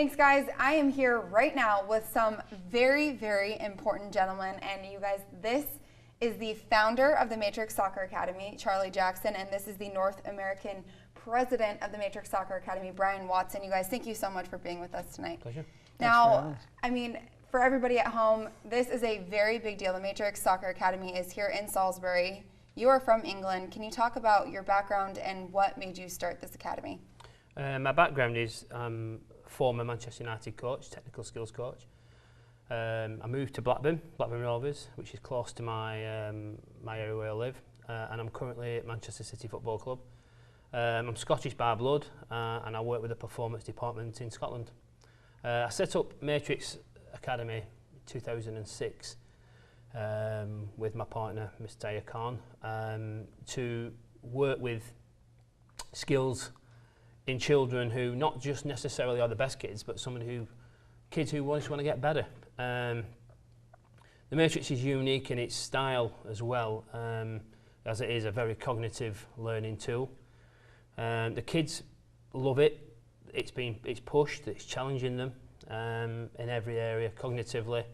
Thanks, guys. I am here right now with some very, very important gentlemen. And you guys, this is the founder of the Matrix Soccer Academy, Charlie Jackson, and this is the North American president of the Matrix Soccer Academy, Brian Watson. You guys, thank you so much for being with us tonight. Pleasure. Now, I mean, for everybody at home, this is a very big deal. The Matrix Soccer Academy is here in Salisbury. You are from England. Can you talk about your background and what made you start this academy? My background is former Manchester United coach, technical skills coach. I moved to Blackburn Rovers, which is close to my my area where I live, and I'm currently at Manchester City Football Club. I'm Scottish by blood, and I work with the performance department in Scotland. I set up Matrix Academy in 2006 with my partner, Mr. Taya Khan, to work with skills in children who not just necessarily are the best kids, but kids who just want to get better. The Matrix is unique in its style as well, as it is a very cognitive learning tool. The kids love it. It's pushed. It's challenging them in every area, cognitively,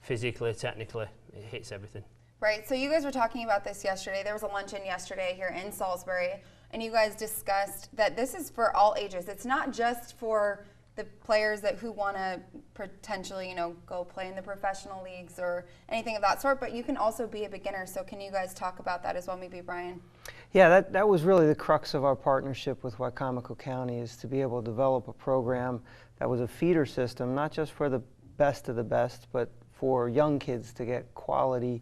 physically, technically. It hits everything. Right. So you guys were talking about this yesterday. There was a luncheon yesterday here in Salisbury, and you guys discussed that this is for all ages. It's not just for the players who want to potentially, go play in the professional leagues or anything of that sort, but you can also be a beginner. So can you guys talk about that as well, maybe Brian? Yeah, that was really the crux of our partnership with Wicomico County, is to be able to develop a program that was a feeder system, not just for the best of the best, but for young kids to get quality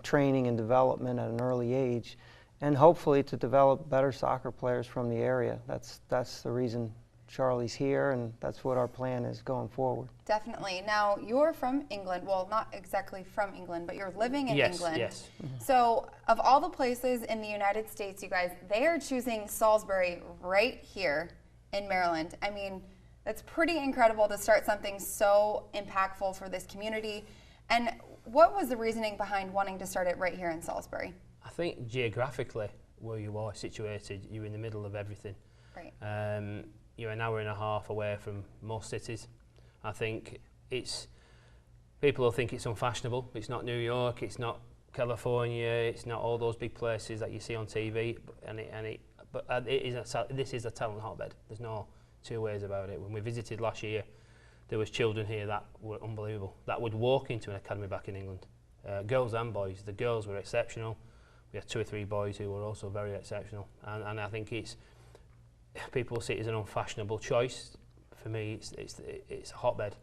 training and development at an early age, and hopefully to develop better soccer players from the area. That's the reason Charlie's here, and that's what our plan is going forward. Definitely. Now, you're from England. Well, not exactly from England, but you're living in England. Yes. Mm-hmm. So, of all the places in the United States, you guys, they are choosing Salisbury right here in Maryland. I mean, that's pretty incredible to start something so impactful for this community. And what was the reasoning behind wanting to start it right here in Salisbury? I think geographically, where you are situated, you're in the middle of everything. Right. You're an hour and a half away from most cities. I think people will think it's unfashionable. It's not New York, it's not California, it's not all those big places that you see on TV. This is a talent hotbed. There's no two ways about it. When we visited last year, there was children here that were unbelievable, that would walk into an academy back in England. Girls and boys. The girls were exceptional. We had 2 or 3 boys who were also very exceptional. And I think people see it as an unfashionable choice. For me, it's a hotbed,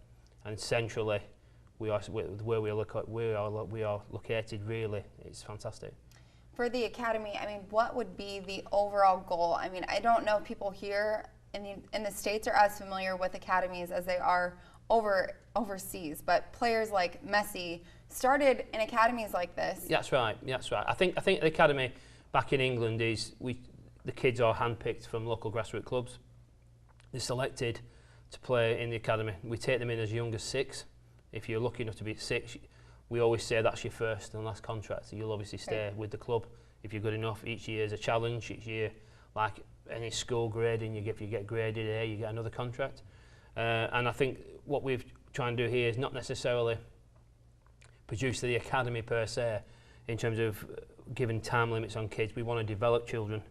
and centrally, where we are located. Really, it's fantastic. For the academy, I mean, what would be the overall goal? I mean, I don't know if people here in the States are as familiar with academies as they are overseas, but players like Messi started in academies like this. That's right. I think the academy back in England is the kids are handpicked from local grassroots clubs. They're selected to play in the academy. We take them in as young as 6. If you're lucky enough to be at 6, we always say that's your first and last contract. So you'll obviously stay with the club if you're good enough. Each year is a challenge. Each year, like any school grading, if you get graded A, you get another contract. And I think what we've tried to do here is not necessarily produce the academy per se, in terms of giving time limits on kids. We want to develop children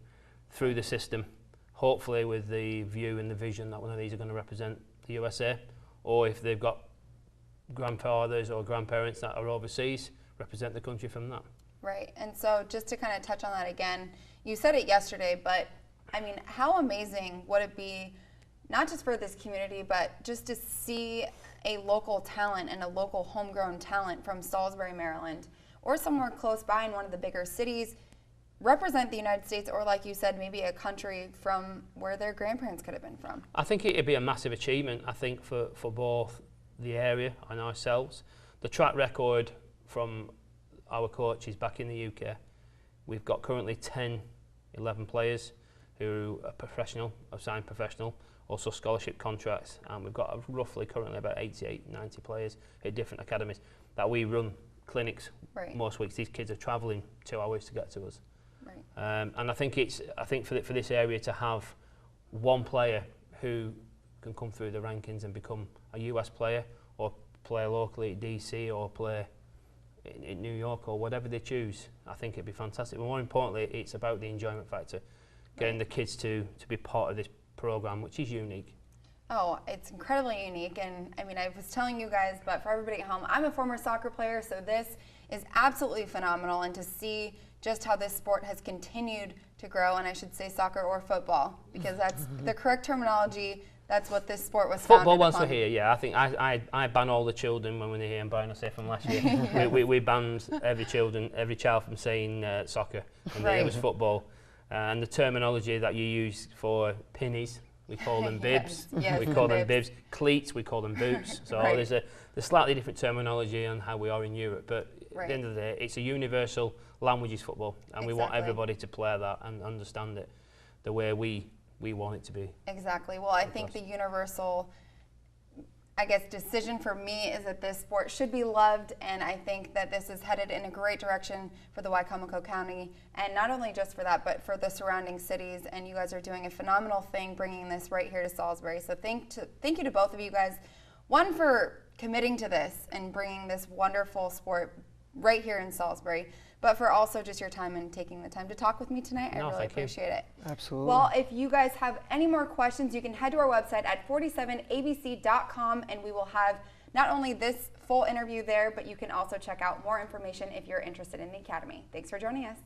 through the system, hopefully with the view and the vision that one of these are going to represent the USA, or if they've got grandfathers or grandparents that are overseas, represent the country from that. Right, and so just to kind of touch on that again, you said it yesterday, but I mean, how amazing would it be, not just for this community, but just to see a local talent and a local homegrown talent from Salisbury, Maryland, or somewhere close by in one of the bigger cities, represent the United States, or like you said, maybe a country from where their grandparents could have been from? I think it'd be a massive achievement, I think, for both the area and ourselves. The track record from our coaches back in the UK, we've got currently 11 players who are professional, have signed professional, also scholarship contracts, and we've got roughly currently about 88, 90 players at different academies that we run clinics most weeks. These kids are travelling 2 hours to get to us. Right. And I think for this area to have one player who can come through the rankings and become a US player or play locally at DC or play in New York or whatever they choose. I think it'd be fantastic. But more importantly, it's about the enjoyment factor, getting the kids to be part of this program, which is unique. Oh, it's incredibly unique, and I mean, I was telling you guys, but for everybody at home, I'm a former soccer player, so this is absolutely phenomenal, and to see just how this sport has continued to grow, and I should say soccer or football, because that's the correct terminology. That's what this sport was founded Football, once upon. we're here, yeah. I think I ban all the children when we're here, and Brian, I say from last year, we banned every child from saying soccer, and Right. it was football. And the terminology that you use for pinnies, we call them bibs. Yes, we call them bibs. bibs. Cleats, we call them boots. So Right. there's slightly different terminology on how we are in Europe, but Right. at the end of the day, it's a universal language is football, and we want Exactly. everybody to play that and understand it the way we want it to be. Exactly. Well, I think the universal, I guess, decision for me is that this sport should be loved, and I think that this is headed in a great direction for the Wicomico County, and not only just for that, but for the surrounding cities. And you guys are doing a phenomenal thing, bringing this right here to Salisbury. So thank you to both of you guys. One, for committing to this and bringing this wonderful sport right here in Salisbury, but for also just your time and taking the time to talk with me tonight. I No, really thank you. appreciate it. Absolutely. Well, if you guys have any more questions, you can head to our website at 47abc.com, and we will have not only this full interview there, but you can also check out more information if you're interested in the Academy. Thanks for joining us.